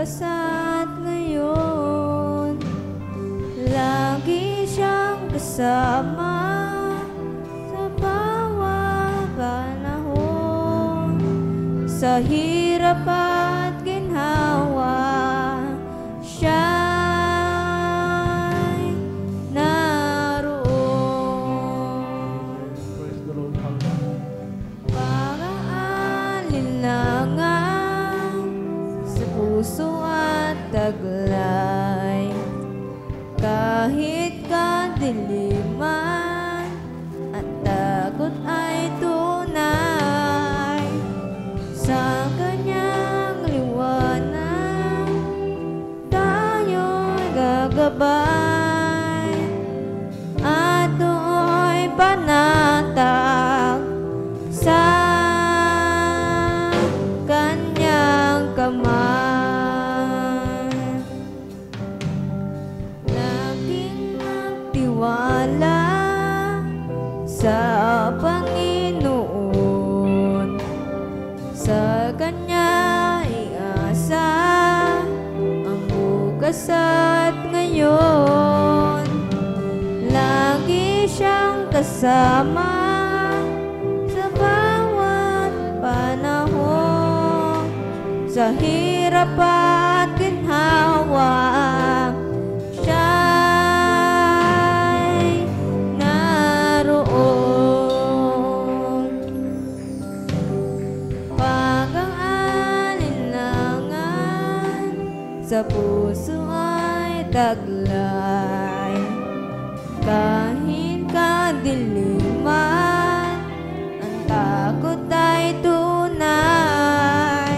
bukas at ngayon. Lagi siyang kasama sa bawat panahon. Sa hirap at ginhawa, siya'y naroon. Praise the Lord. Pag-aalinlangan sa puso at taglay, kahit kadiliman at takot ay tunay. Sa kanyang liwanag tayo'y gagabay, at do'y panatag sa kanyang kamay. Laging magtiwala sa Panginoon, sa Kanya iasa ang bukas at ngayon. Lagi siyang kasama sa bawat panahon. Sa hirap at ginhawa, siya'y naroon. Pag-aalinlangan sa puso ay taglay, kahit kadiliman ang takot ay tunay.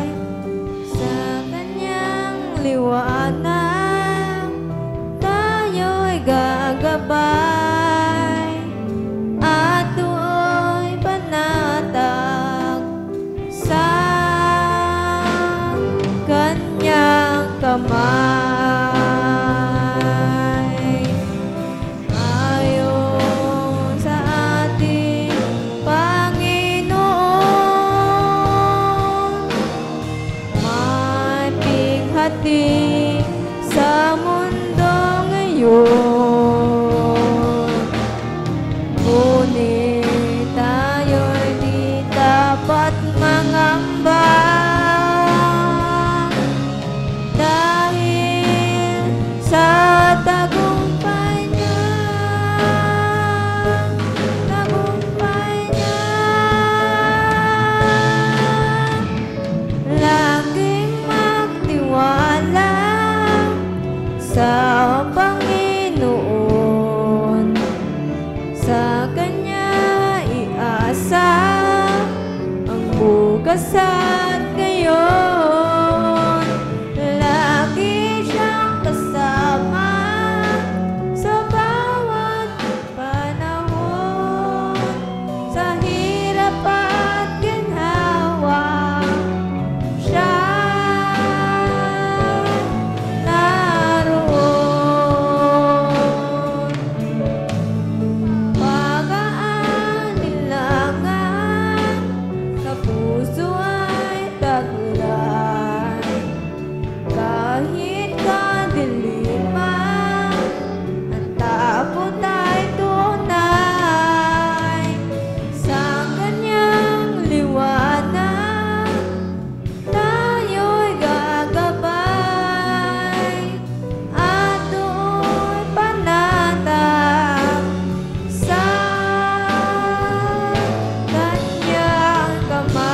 Sa kanyang liwanag tayo'y gagabay, at do'y panatag sa kanyang kamay. Ayon sa ating Panginoon, may pighati sa mundo ngayon. Ngunit tayo'y di dapat mangamba, dahil sa tagumpay niya, laging magtiwala sa Panginoon, sa Kanya iasa ang bukas at ngayon. Lagi siyang kasama sa bawat panahon. Sa hirap at ginhawa, siya'y naroon. Pag-aalinlangan sa puso ay taglay, kahit kadiliman ang takot ay tunay. Sa kanyang liwanag tayo'y gagabay, at do'y panatag sa kanyang kamay.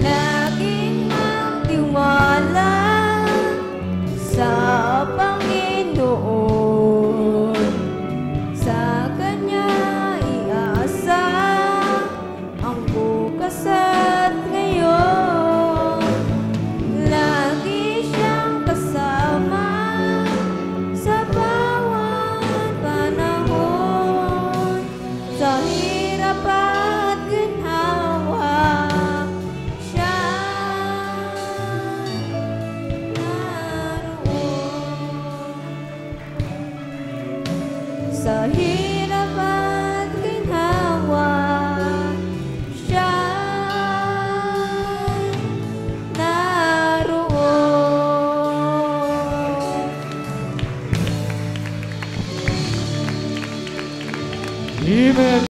Laging magtiwala sa Panginoon, sa Kanya iasa ang bukas at ngayon. Lagi siyang kasama sa bawat panahon. Sa hirap at ginhawa, siya'y naroon. Sa